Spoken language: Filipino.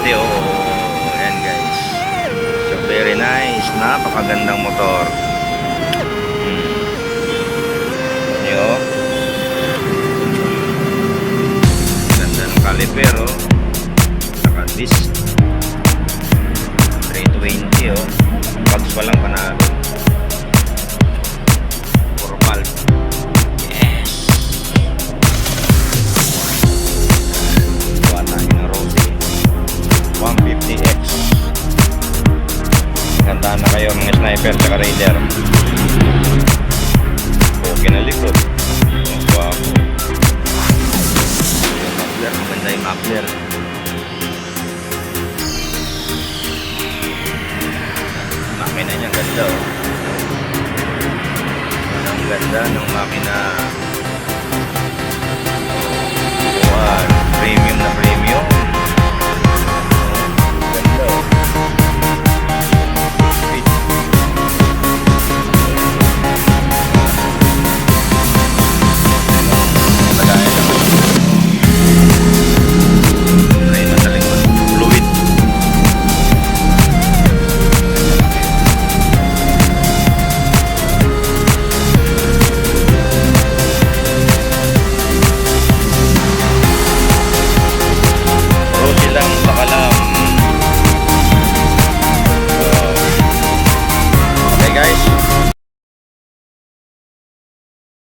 220. Oh, ayan guys. So very nice. Napakagandang motor. Yo. Ganda ng caliper, oh. Saka disc 320, oh. Bugs pa lang panalo. Puro valve. Yes. Gawa tayo ng Rosy 150X. Gandaan na kayo mga sniper tsaka raider.